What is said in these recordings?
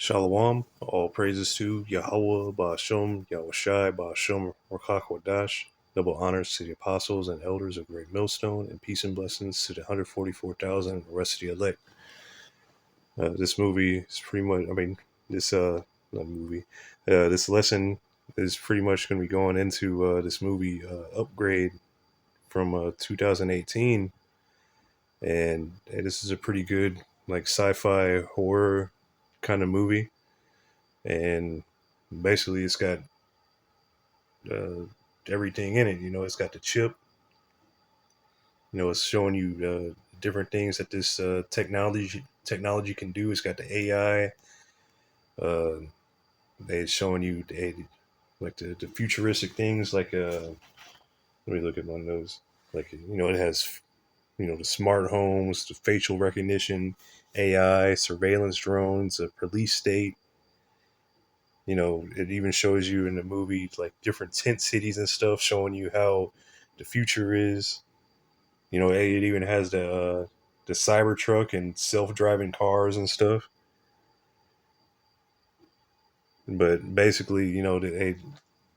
Shalom, all praises to Yahweh, Ba'ashem, Yahushai, Ba'ashem, Wadash. Double honors to the apostles and elders of Great Millstone, and peace and blessings to the 144,000 and the rest of the elect. This movie is pretty much, not movie, this lesson is pretty much going to be going into this movie, Upgrade, from 2018. And this is a pretty good, like, sci-fi horror kind of movie. And basically it's got uh, everything in it. It's got the chip. It's showing you different things that this technology can do. It's got the AI. Uh, it's showing you like the futuristic things. Like let me look at one of those. Like it has the smart homes, the facial recognition, AI, surveillance drones, a police state. It even shows you in the movie like different tent cities and stuff, showing you how the future is. It even has the Cybertruck and self-driving cars and stuff. But basically,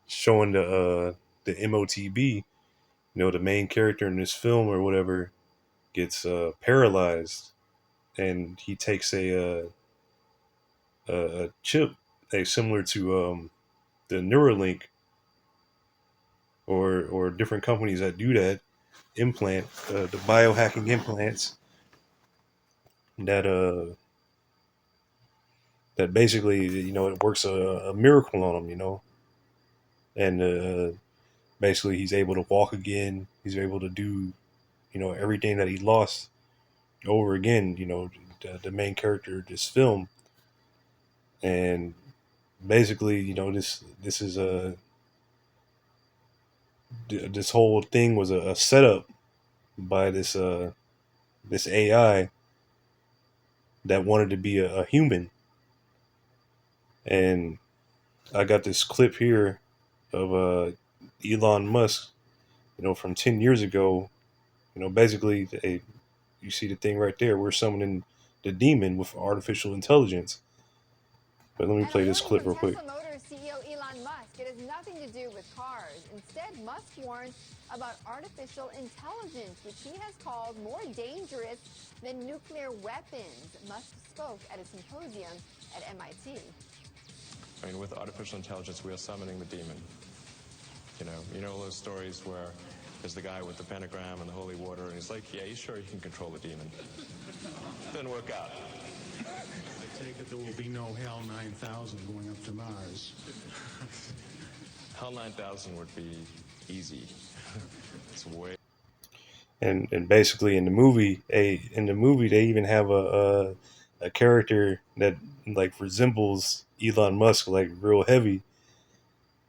showing the MOTB, the main character in this film or whatever, gets paralyzed, and he takes a chip, similar to the Neuralink, or different companies that do that implant, the biohacking implants that that basically it works a miracle on him, and basically he's able to walk again. He's able to do everything that he lost over again. The main character of this film, and basically this is this whole thing was a setup by this AI that wanted to be a human. And I got this clip here of Elon Musk, from 10 years ago. Basically, you see the thing right there. We're summoning the demon with artificial intelligence. But let me play this clip real quick. Tesla Motors CEO Elon Musk, it has nothing to do with cars. Instead, Musk warns about artificial intelligence, which he has called more dangerous than nuclear weapons. Musk spoke at a symposium at MIT. With artificial intelligence, we are summoning the demon. All those stories where there's the guy with the pentagram and the holy water, and he's like, yeah, you sure you can control the demon? Didn't work out. I take it there will be no HAL 9000 going up to Mars. HAL 9000 would be easy. It's way. And basically in the movie, they even have a character that like resembles Elon Musk, like real heavy.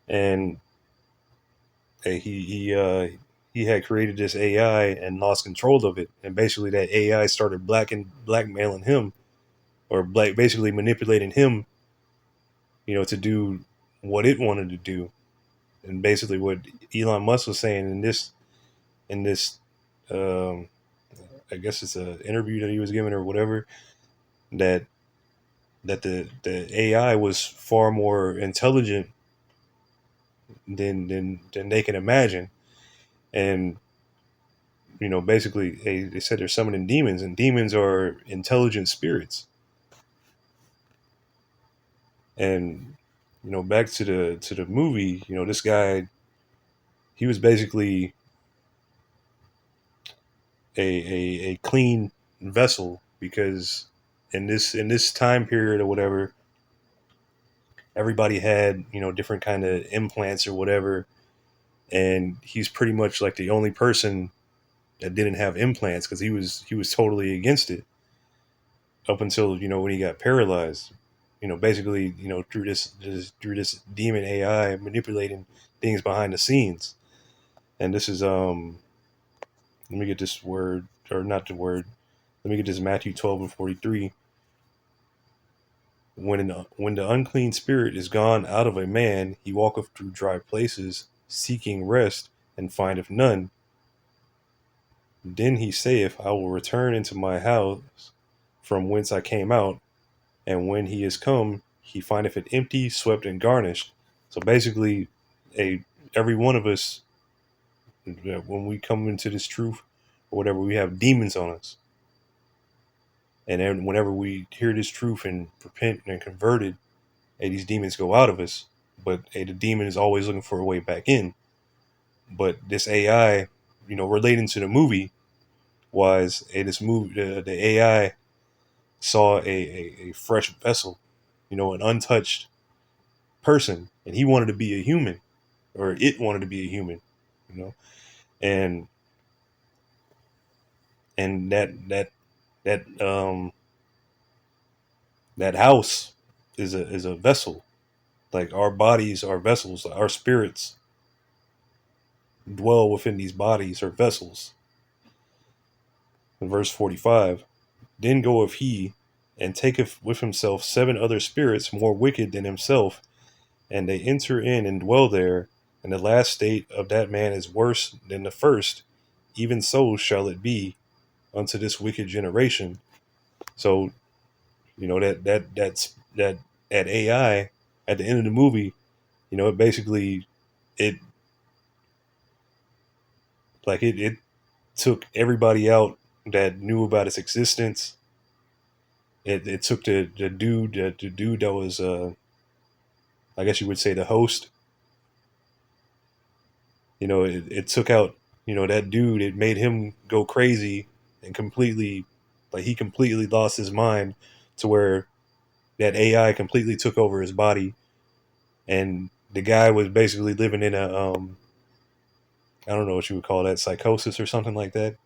And he had created this AI and lost control of it, and basically that AI started blackmailing him, or basically manipulating him, to do what it wanted to do. And basically what Elon Musk was saying in this um, I guess it's an interview that he was giving or whatever, that the AI was far more intelligent than they can imagine. And basically they said they're summoning demons, and demons are intelligent spirits. And back to the movie, this guy, he was basically a clean vessel, because in this time period or whatever, everybody had different kind of implants or whatever, and he's pretty much like the only person that didn't have implants, because he was totally against it up until when he got paralyzed. Basically, through this demon AI manipulating things behind the scenes. And this is let me get this word, or not the word. Let me get this Matthew 12:43. When the unclean spirit is gone out of a man, he walketh through dry places, seeking rest, and findeth none. Then he saith, I will return into my house from whence I came out. And when he is come, he findeth it empty, swept, and garnished. So basically, every one of us, when we come into this truth or whatever, we have demons on us. And then whenever we hear this truth and repent and converted, these demons go out of us. But the demon is always looking for a way back in. But this AI, relating to the movie, was this movie, the AI saw a fresh vessel, an untouched person, and he wanted to be a human, or it wanted to be a human, and that that house is a vessel. Like our bodies are vessels, our spirits dwell within these bodies or vessels. In verse 45, then goeth he and taketh with himself 7 other spirits more wicked than himself, and they enter in and dwell there, and the last state of that man is worse than the first. Even so shall it be unto this wicked generation. So, that AI at the end of the movie, it basically it it took everybody out that knew about its existence. It took the dude that was I guess you would say the host. It took out that dude. It made him go crazy and completely, like, he completely lost his mind, to where that AI completely took over his body, and the guy was basically living in a I don't know what you would call that, psychosis or something like that.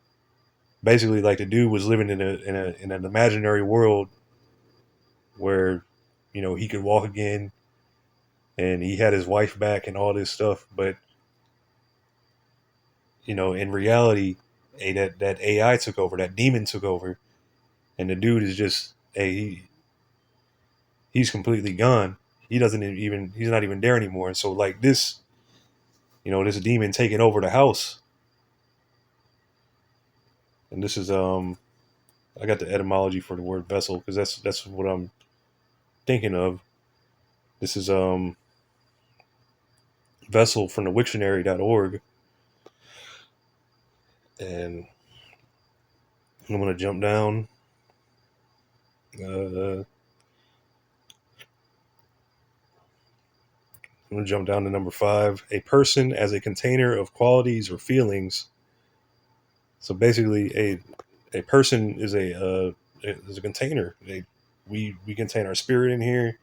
Basically, like, the dude was living in an imaginary world where he could walk again, and he had his wife back and all this stuff. But in reality, that AI took over, that demon took over, and the dude is just he's completely gone. He's not even there anymore. So, like, this demon taking over the house, and this is I got the etymology for the word vessel, because that's what I'm thinking of. This is vessel from the Wiktionary.org, and I'm gonna jump down. I'm gonna jump down to number 5. A person as a container of qualities or feelings. So basically, a person is a container. We contain our spirit in here.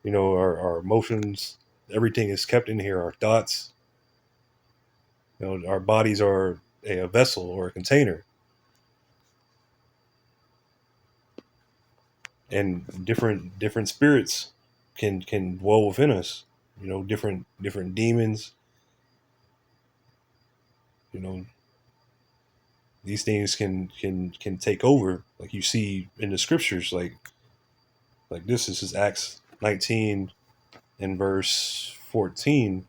Our emotions. Everything is kept in here. Our thoughts. Our bodies are a vessel or a container, and different spirits can dwell within us. Different demons. You know, these things can take over, like you see in the scriptures, like this is Acts 19 and verse 14.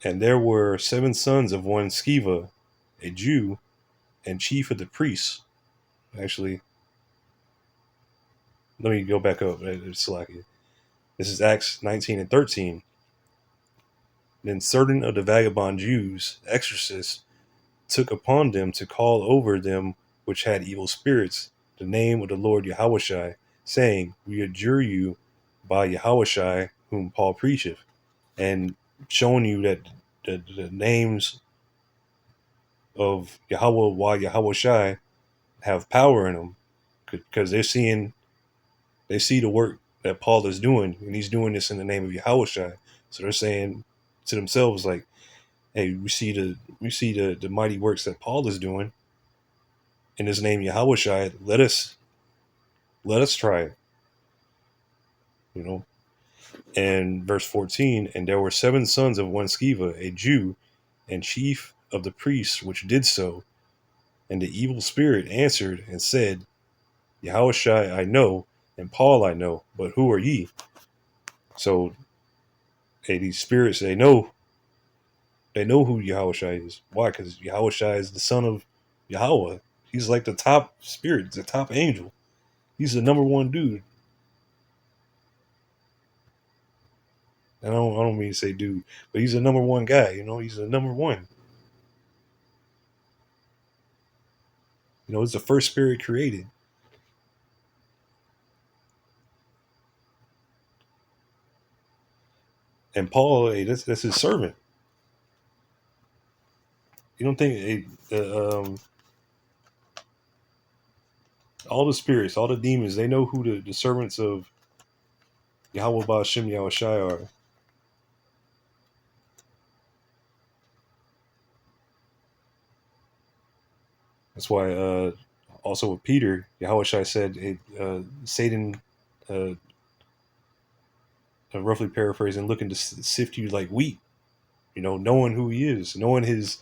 And there were 7 sons of one Sceva, a Jew, and chief of the priests. Actually, let me go back up. This is Acts 19 and 13. Then certain of the vagabond Jews, exorcists, took upon them to call over them which had evil spirits the name of the Lord Yahushai, saying, we adjure you by Yahushai whom Paul preacheth, and showing you that the names of Yahweh, why Yahushai, have power in them, because they see the work that Paul is doing, and he's doing this in the name of Yahushai. So they're saying to themselves, like, hey, we see the mighty works that Paul is doing in his name Yahushai. Let us try it. And verse 14, and there were 7 sons of one Sceva, a Jew, and chief of the priests, which did so. And the evil spirit answered and said, Yahushai I know, and Paul I know, but who are ye? So, these spirits, they know who Yahushai is. Why? Because Yahushai is the son of Yahweh. He's like the top spirit, the top angel. He's the number one dude. I don't mean to say dude, but he's a number one guy. He's a number one. It's the first spirit created. And Paul, hey, that's his servant. You don't think all the spirits, all the demons, they know who the servants of Yahweh Ba'Shem Yahushai are. That's why also with Peter, Yahushai said, Satan, uh, roughly paraphrasing, looking to sift you like wheat. Knowing who he is, knowing his,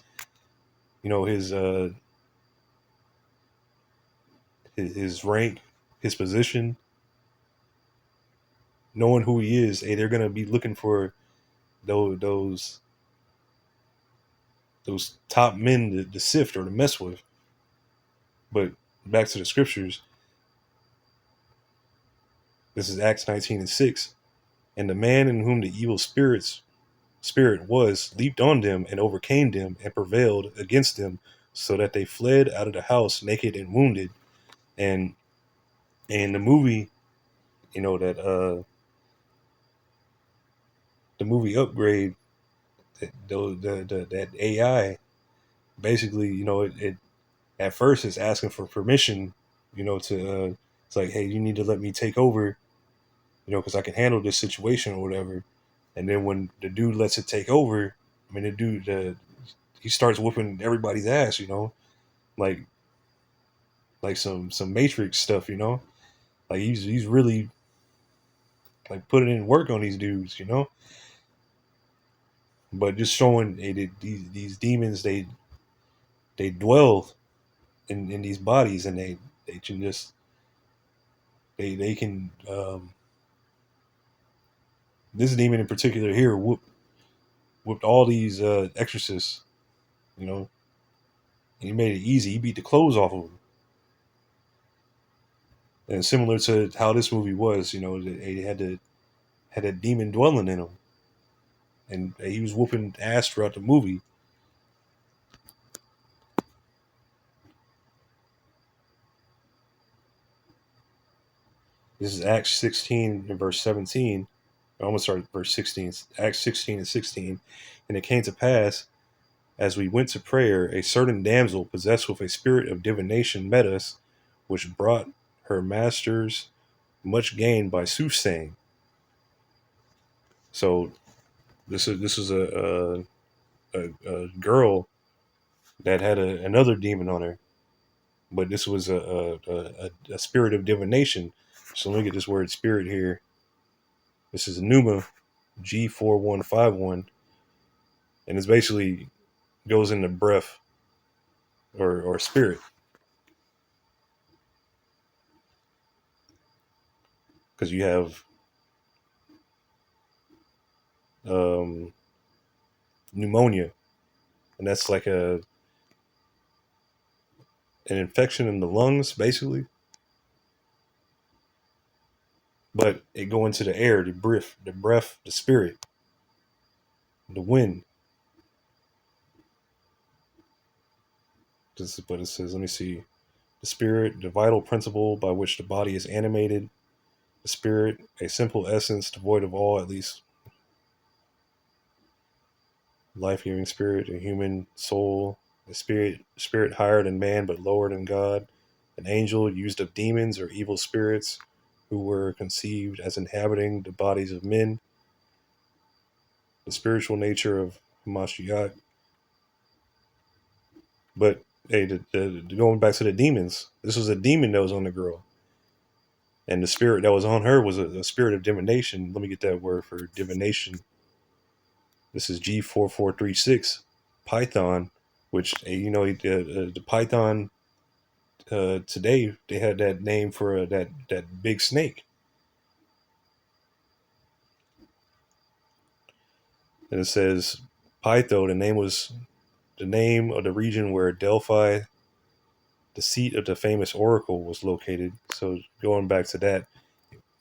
his rank, his position, knowing who he is. Hey, they're gonna be looking for those top men to sift or to mess with. But back to the scriptures. This is Acts 19:6. And the man in whom the evil spirit was leaped on them and overcame them and prevailed against them, so that they fled out of the house naked and wounded. And the movie, that the movie Upgrade, that AI, basically, it at first it's asking for permission, to it's like, hey, you need to let me take over, because I can handle this situation or whatever. And then when the dude lets it take over, I mean, the dude, he starts whooping everybody's ass, like some Matrix stuff, like he's really like putting in work on these dudes, but just showing these demons, they dwell in these bodies, and they can just they can this demon in particular here whooped all these exorcists, and he made it easy. He beat the clothes off of them. And similar to how this movie was, they had a demon dwelling in him, and he was whooping ass throughout the movie. This is Acts 16 and verse 17. I almost started verse 16. Acts 16 and 16. And it came to pass, as we went to prayer, a certain damsel possessed with a spirit of divination met us, which brought her masters much gain by soothsaying. So this is a girl that had another demon on her, but this was a spirit of divination. So let me get this word spirit here. This is Pneuma G4151, and it's basically goes into breath or spirit, because you have pneumonia, and that's like an infection in the lungs, basically. But it go into the air, the breath, the spirit, the wind. But it says, let me see, the spirit, the vital principle by which the body is animated. The spirit, a simple essence devoid of all, at least life-giving spirit, a human soul, a spirit higher than man but lower than God, an angel used of demons or evil spirits who were conceived as inhabiting the bodies of men, the spiritual nature of Hamashiach. But hey, going back to the demons, this was a demon that was on the girl, and the spirit that was on her was a spirit of divination. Let me get that word for divination. This is G4436 Python, which the Python today they had that name for that big snake. And it says Pytho. The name was the name of the region where Delphi, the seat of the famous oracle, was located. So going back to that,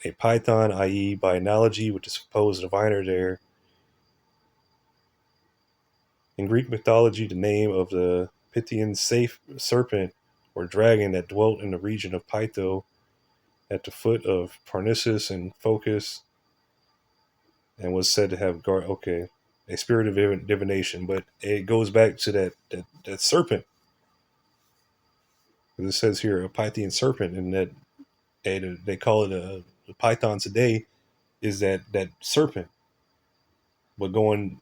a python, i.e., by analogy with the supposed diviner there, In Greek mythology, the name of the Pythian serpent or dragon that dwelt in the region of Pytho at the foot of Parnassus and Phocis, and was said to have a spirit of divination. But it goes back to that serpent. It says here a Pythian serpent, and that they call it a python today. Is that serpent? But going,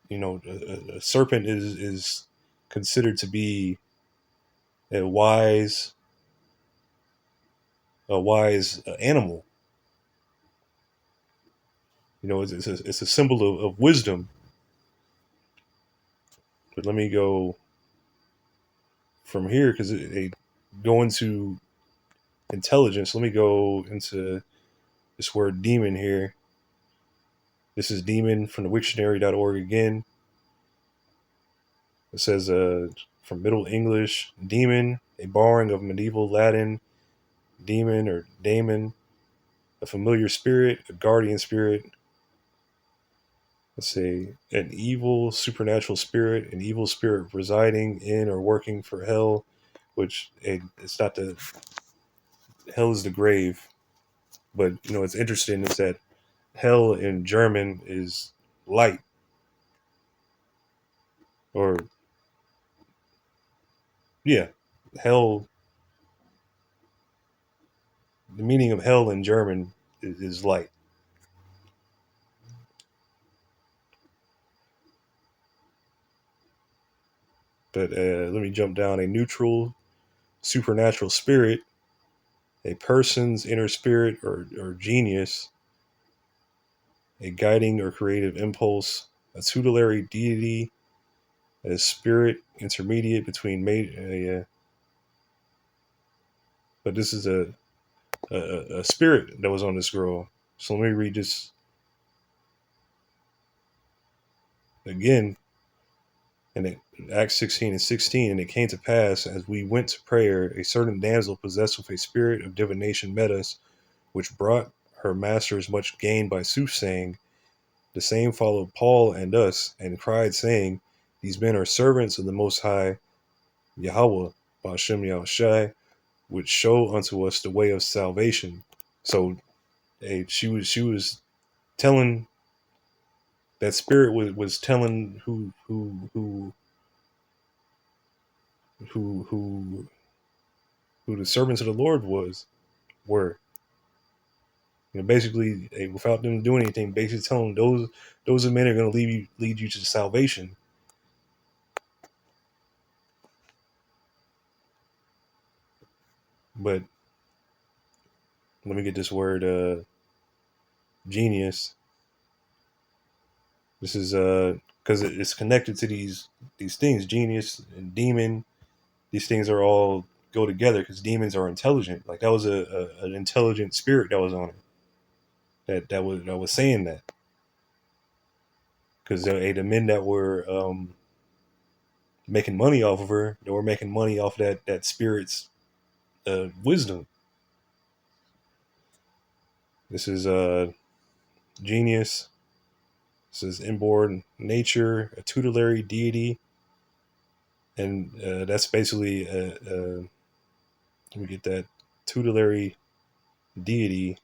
a serpent is considered to be a wise animal. It's a symbol of wisdom. But let me go from here because they go into intelligence. Let me go into this word demon here. This is demon from the Wiktionary.org again. It says from Middle English, demon, a borrowing of medieval Latin, demon or daemon, a familiar spirit, a guardian spirit. Let's say an evil supernatural spirit, an evil spirit residing in or working for hell, which it's not the hell is the grave, but it's interesting is that hell in German is light, or yeah, hell. The meaning of hell in German is light. But let me jump down. A neutral supernatural spirit, a person's inner spirit or genius, a guiding or creative impulse, a tutelary deity, a spirit intermediate between but this is a spirit that was on this scroll. So let me read this again. And Acts 16:16, and it came to pass, as we went to prayer, a certain damsel possessed with a spirit of divination met us, which brought her masters much gain by soothsaying. The same followed Paul and us, and cried, saying, these men are servants of the Most High, Yahweh, Ba'ashem Yahushai, which show unto us the way of salvation. So she was telling, that spirit was telling who the servants of the Lord were. Basically, without them doing anything, basically telling those men are going to lead you to salvation. But let me get this word genius. This is because it's connected to these things, genius and demon. These things are all go together because demons are intelligent. Like that was an intelligent spirit that was on it. That was saying that. Because the men that were making money off of her, they were making money off that spirit's wisdom. This is genius. This is inborn nature, a tutelary deity, and that's basically let me get that tutelary deity.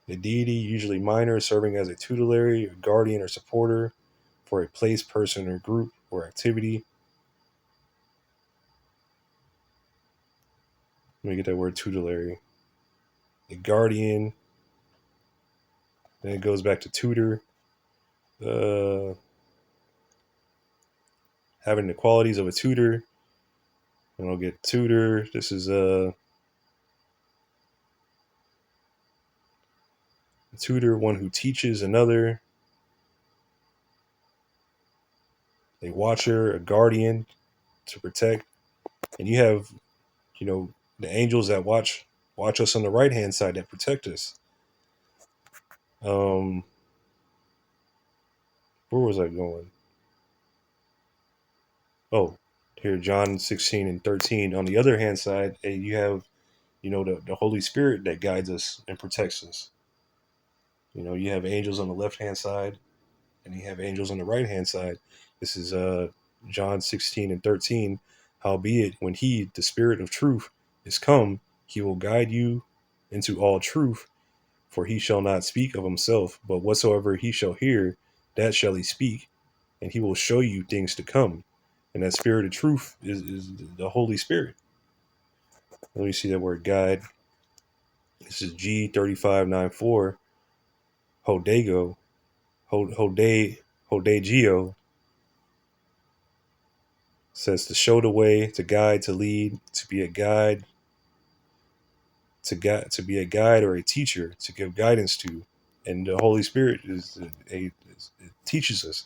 A deity, usually minor, serving as a tutelary, a guardian, or supporter for a place, person, or group or activity. Let me get that word tutelary. A guardian. Then it goes back to tutor. Having the qualities of a tutor. And I'll get tutor. This is a tutor, one who teaches another. A watcher, a guardian to protect. And you have, the angels that watch us on the right hand side that protect us. Where was I going? Oh, here, John 16:13. On the other hand side, you have, the Holy Spirit that guides us and protects us. You have angels on the left hand side and you have angels on the right hand side. This is John 16:13. Howbeit, when he, the Spirit of truth, is come, he will guide you into all truth, for he shall not speak of himself, but whatsoever he shall hear, that shall he speak, and he will show you things to come. And that Spirit of truth is the Holy Spirit. Let me see that word guide. This is G3594. Hodego. Hodegio says to show the way, to guide, to lead, to be a guide, to be a guide or a teacher, to give guidance to. And the Holy Spirit it teaches us.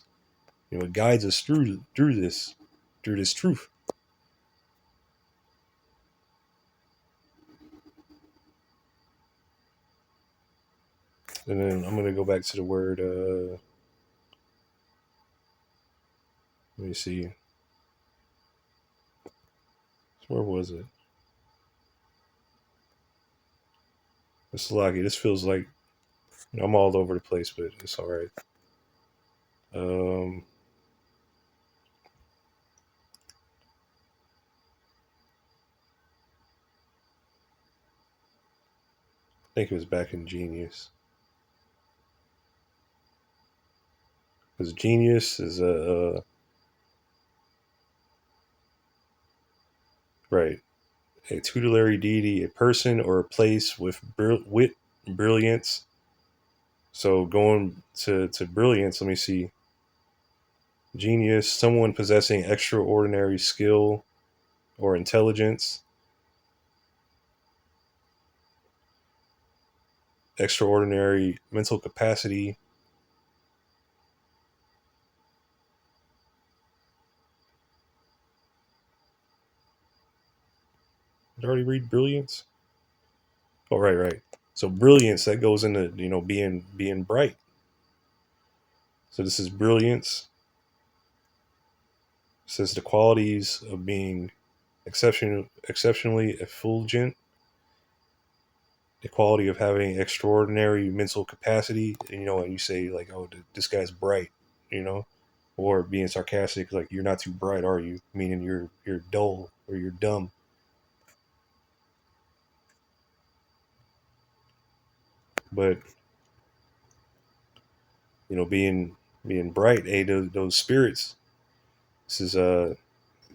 It guides us through this truth. And then I'm gonna go back to the word. Let me see. Where was it? It's lucky. This feels like I'm all over the place, but it's all right. Um, I think it was back in Genius. Because Genius is a right, a tutelary deity, a person or a place with wit, brilliance. So going to brilliance, let me see. Genius, someone possessing extraordinary skill or intelligence, extraordinary mental capacity. Did I already read brilliance? Oh, right. So brilliance, that goes into being bright. So this is brilliance. It says the qualities of being exceptionally effulgent, the quality of having extraordinary mental capacity. And you say like, oh, this guy's bright, you know, or being sarcastic, like you're not too bright, are you? Meaning you're dull or you're dumb. But being bright, hey, those spirits. This is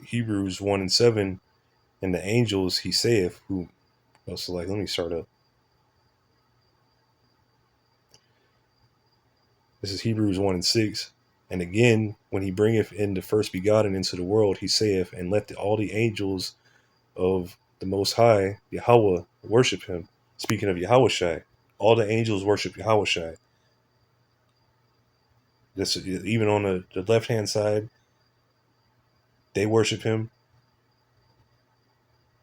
Hebrews 1:7, and the angels he saith, who also like, let me start up. This is Hebrews 1:6. And again, when he bringeth in the first begotten into the world, he saith, and let all the angels of the Most High, Yahweh, worship him. Speaking of Yahushai, all the angels worship Yahushai. This even on the left hand side, they worship him,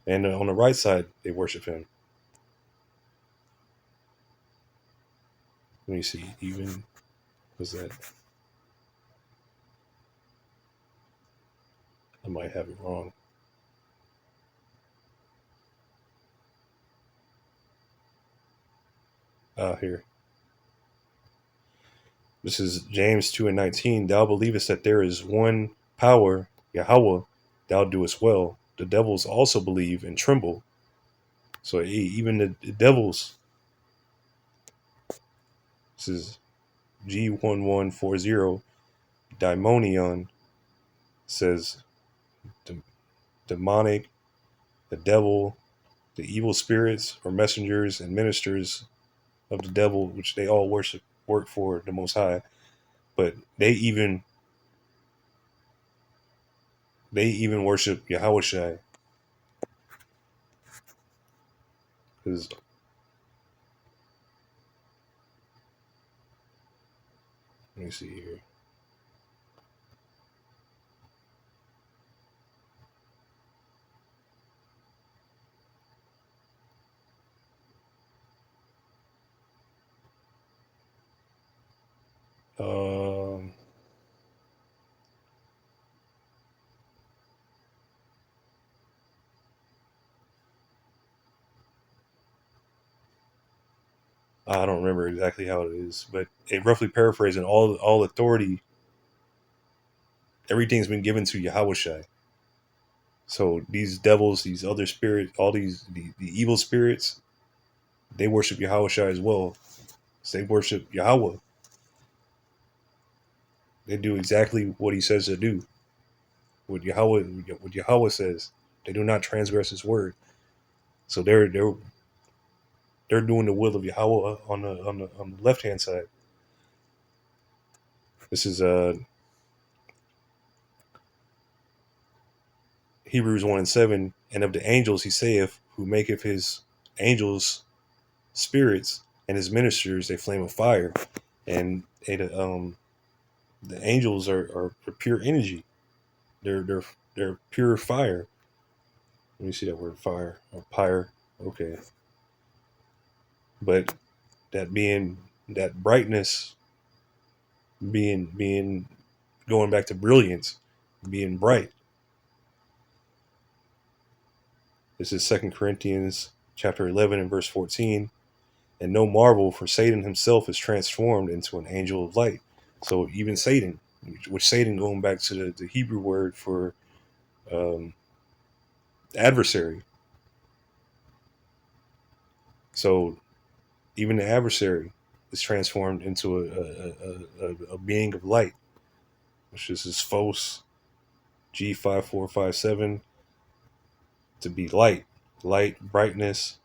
and on the right side, they worship him. Let me see. Even was that? I might have it wrong. Here. This is James 2:19. Thou believest that there is one power, Yahweh, thou doest well. The devils also believe and tremble. So even the devils, this is G1140, daimonion, says demonic, the devil, the evil spirits or messengers and ministers of the devil, which they all work for the Most High. But they even worship Yahushai. Because let me see here. Um, I don't remember exactly how it is, but it roughly paraphrasing all authority, everything's been given to Yahushai. So these devils, these other spirits, all the evil spirits, they worship Yahushai as well. So they worship Yahweh. They do exactly what he says to do. What Yahweh says. They do not transgress his word. So they're doing the will of Yahweh on the left hand side. This is Hebrews 1:7, and of the angels he saith, who maketh his angels spirits and his ministers a flame of fire. And the angels are pure energy. They're pure fire. Let me see that word fire or pyre. Okay. But that brightness being going back to brilliance, being bright. This is 2 Corinthians chapter 11 and verse 14. And no marvel, for Satan himself is transformed into an angel of light. So even Satan, which Satan going back to the Hebrew word for adversary. So even the adversary is transformed into a being of light, which is his Phos G5457, to be light, brightness.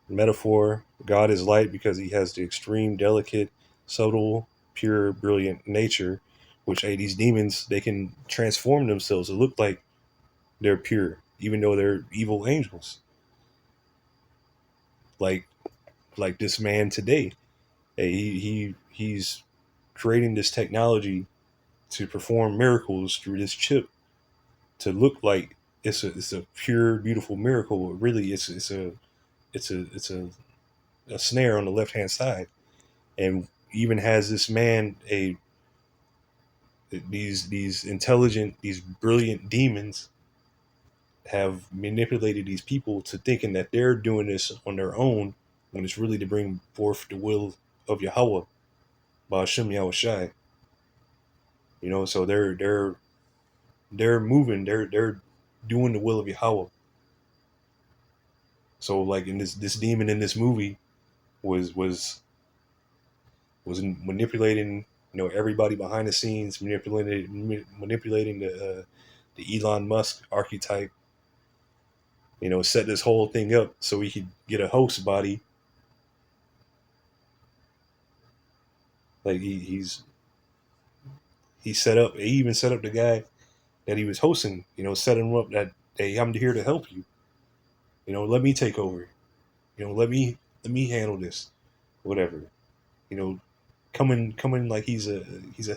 Metaphor: God is light because he has the extreme, delicate, subtle, pure, brilliant nature, which these demons, they can transform themselves to look like they're pure, even though they're evil angels. Like this man today, he's creating this technology to perform miracles through this chip to look like it's a pure, beautiful miracle. But really, it's a snare on the left hand side, and even has this man these intelligent, these brilliant demons have manipulated these people to thinking that they're doing this on their own, when it's really to bring forth the will of Yahweh, Ba'ashem Yahushai. So they're moving, they're doing the will of Yahweh. So like in this demon in this movie was manipulating, everybody behind the scenes, manipulating the Elon Musk archetype. Set this whole thing up so he could get a host body. Like he set up. He even set up the guy that he was hosting. Set him up that, hey, I'm here to help you. Let me take over. Let me handle this, whatever. Coming like he's a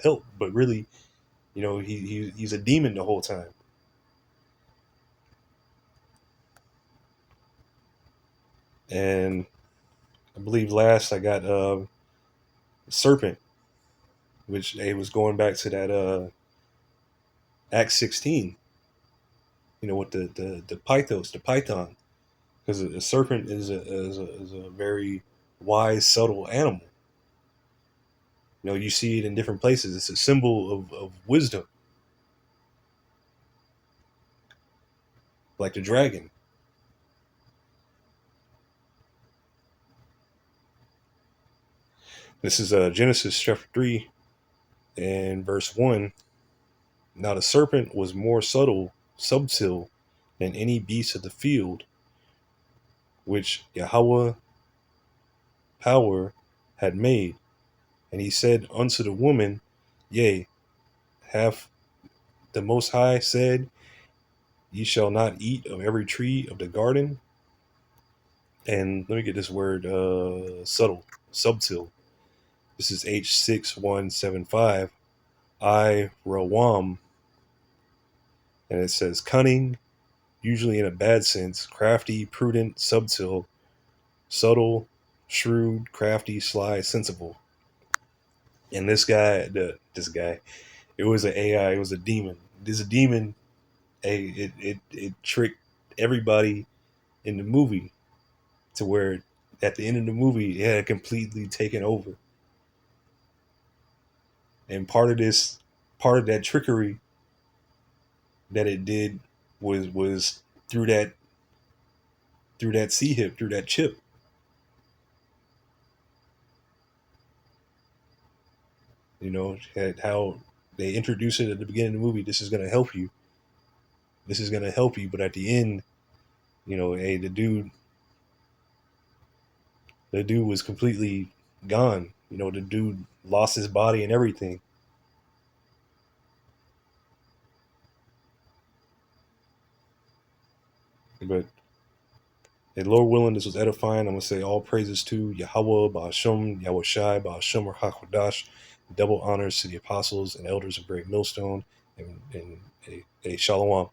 help, but really, he's a demon the whole time. And I believe last I got serpent, which it was going back to that Acts 16. With the python, because a serpent is a very wise, subtle animal. You see it in different places. It's a symbol of wisdom, like the dragon. This is Genesis chapter 3 and verse 1. Now the serpent was more subtle than any beast of the field, which Yahweh power had made. And he said unto the woman, Yea, hath the Most High said, Ye shall not eat of every tree of the garden? And let me get this word, subtil. This is H6175, I Rawam. And it says cunning, usually in a bad sense, crafty, prudent, subtle, shrewd, crafty, sly, sensible. And this guy, it was an AI, it was a demon. This demon it tricked everybody in the movie to where at the end of the movie it had completely taken over. And part of that trickery that it did was through that C-hip, through that chip. You know, how they introduce it at the beginning of the movie. This is going to help you. This is going to help you. But at the end, you know, hey, the dude was completely gone. You know, the dude lost his body and everything. But hey, Lord willing, this was edifying. I'm gonna say all praises to Yahweh, Ba'ashum, Yahweh Shai, Ba'ashum, Hakwadash. Double honors to the apostles and elders of Great Millstone, and a shalom.